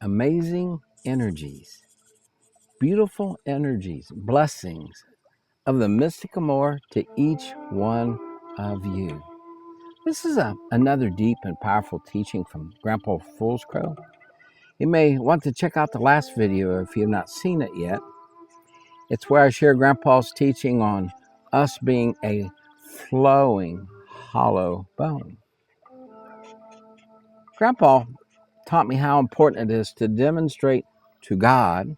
amazing energies, beautiful energies, blessings of the mystic amour to each one of you. This is another deep and powerful teaching from Grandpa Foolscrow. You may want to check out the last video if you have not seen it yet. It's where I share Grandpa's teaching on us being a flowing, hollow bone. Grandpa taught me how important it is to demonstrate to God,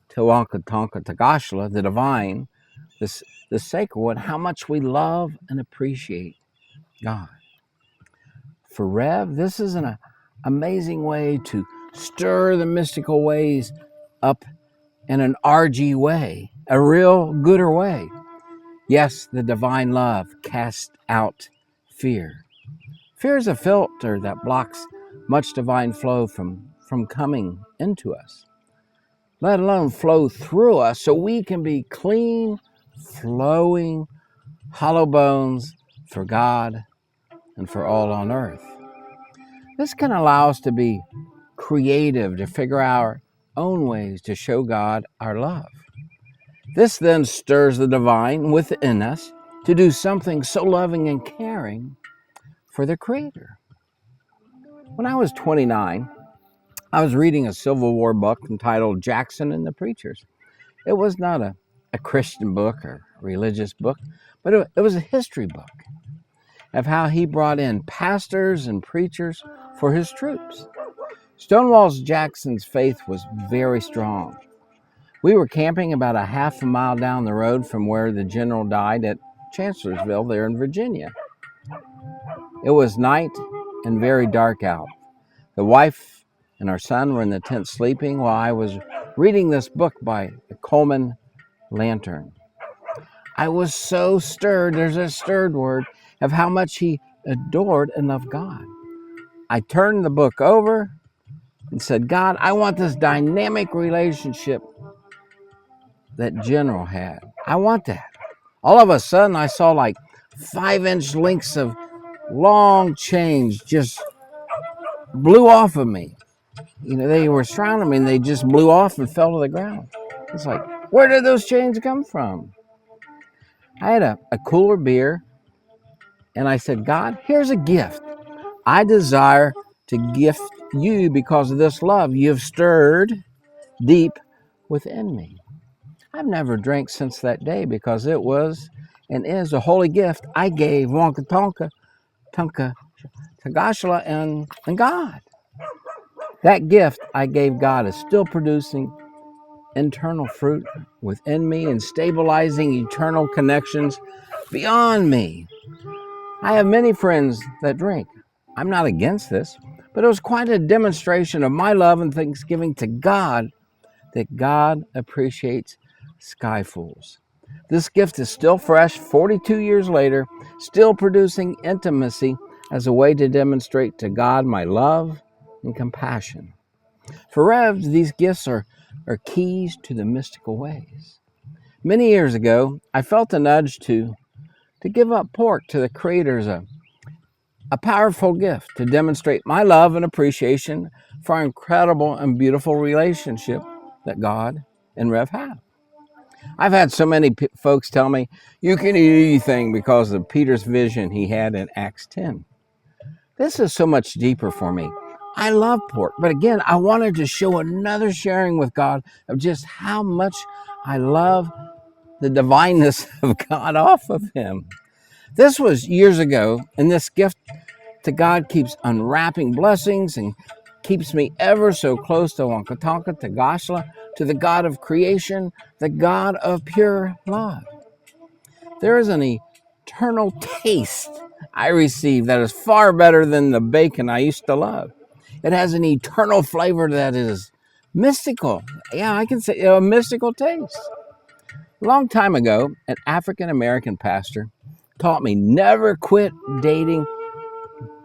Tewanka Tonka Tagashla, the divine, the sacred one, how much we love and appreciate God. For Rev, this is an amazing way to stir the mystical ways up in an RG way, a real gooder way. Yes, the divine love casts out fear. Fear is a filter that blocks much divine flow from coming into us, let alone flow through us so we can be clean, flowing, hollow bones for God and for all on earth. This can allow us to be creative, to figure out our own ways to show God our love. This then stirs the divine within us to do something so loving and caring for the Creator. When I was 29, I was reading a Civil War book entitled Jackson and the Preachers. It was not a Christian book or religious book, but it was a history book of how he brought in pastors and preachers for his troops. Stonewall Jackson's faith was very strong. We were camping about a half a mile down the road from where the general died at Chancellorsville there in Virginia. It was night and very dark out. The wife and our son were in the tent sleeping while I was reading this book by Coleman Lantern. I was so stirred, there's a stirred word, of how much he adored and loved God. I turned the book over and said, God, I want this dynamic relationship that General had. I want that. All of a sudden, I saw like 5-inch links of long chains just blew off of me. You know, they were surrounding me and they just blew off and fell to the ground. It's like, where did those chains come from? I had a cooler beer and I said, God, here's a gift. I desire to gift you because of this love you've stirred deep within me. I've never drank since that day because it was and is a holy gift I gave Wonka Tonka Tagashla and God. That gift I gave God is still producing internal fruit within me and stabilizing eternal connections beyond me. I have many friends that drink. I'm not against this, but it was quite a demonstration of my love and thanksgiving to God that God appreciates skyfuls. This gift is still fresh 42 years later, still producing intimacy as a way to demonstrate to God my love and compassion. For Revs, these gifts are keys to the mystical ways. Many years ago, I felt a nudge to give up pork to the Creator as a powerful gift to demonstrate my love and appreciation for our incredible and beautiful relationship that God and Rev have. I've had so many folks tell me, you can eat anything because of Peter's vision he had in Acts 10. This is so much deeper for me. I love pork, but again, I wanted to show another sharing with God of just how much I love the divineness of God off of him. This was years ago, and this gift to God keeps unwrapping blessings and keeps me ever so close to Wankatonka, to Gashla, to the God of creation, the God of pure love. There is an eternal taste I receive that is far better than the bacon I used to love. It has an eternal flavor that is mystical. Yeah, I can say a mystical taste. A long time ago, an African-American pastor taught me never quit dating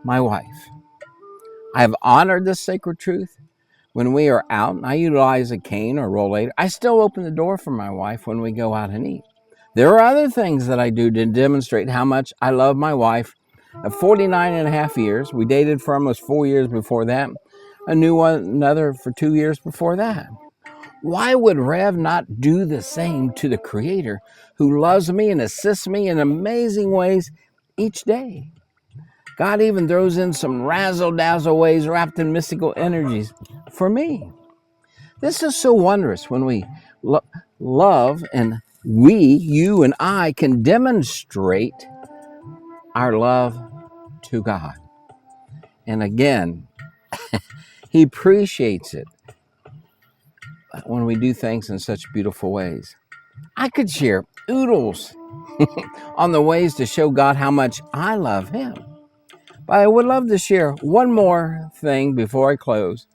my wife. I have honored this sacred truth. When we are out and I utilize a cane or rollator, I still open the door for my wife when we go out and eat. There are other things that I do to demonstrate how much I love my wife. Of 49 and a half years, we dated for almost 4 years before that. a new one, another for 2 years before that. Why would Rev not do the same to the Creator who loves me and assists me in amazing ways each day? God even throws in some razzle-dazzle ways wrapped in mystical energies for me. This is so wondrous when we love, and we, you and I, can demonstrate our love to God. And again, He appreciates it when we do things in such beautiful ways. I could share oodles on the ways to show God how much I love Him. But I would love to share one more thing before I close.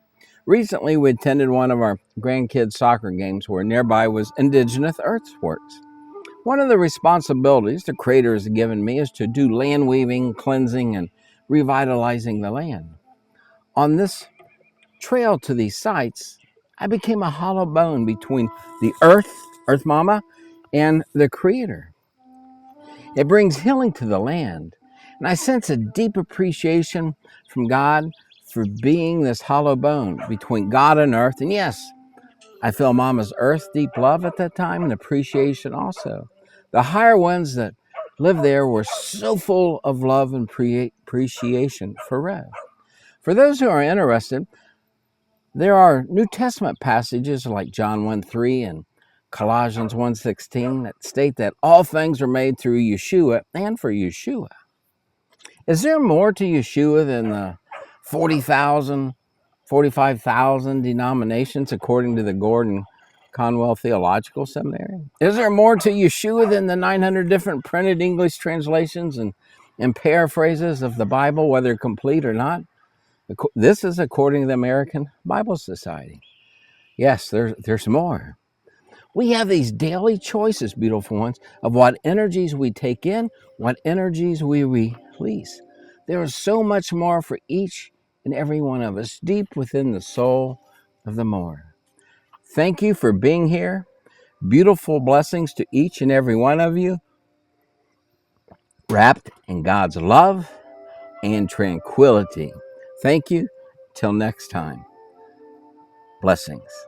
Recently, we attended one of our grandkids' soccer games where nearby was indigenous earthworks. One of the responsibilities the Creator has given me is to do land weaving, cleansing, and revitalizing the land. On this trail to these sites, I became a hollow bone between the Earth Mama, and the Creator. It brings healing to the land, and I sense a deep appreciation from God for being this hollow bone between God and Earth. And yes, I feel Mama's Earth deep love at that time and appreciation also. The higher ones that lived there were so full of love and appreciation for Rev. For those who are interested, there are New Testament passages like John 1:3 and Colossians 1:16 that state that all things are made through Yeshua and for Yeshua. Is there more to Yeshua than the 40,000, 45,000 denominations according to the Gordon Conwell Theological Seminary? Is there more to Yeshua than the 900 different printed English translations and paraphrases of the Bible, whether complete or not? This is according to the American Bible Society. Yes, there's more. We have these daily choices, beautiful ones, of what energies we take in, what energies we release. There is so much more for each and every one of us deep within the soul of the more. Thank you for being here. Beautiful blessings to each and every one of you, wrapped in God's love and tranquility. Thank you. Till next time. Blessings.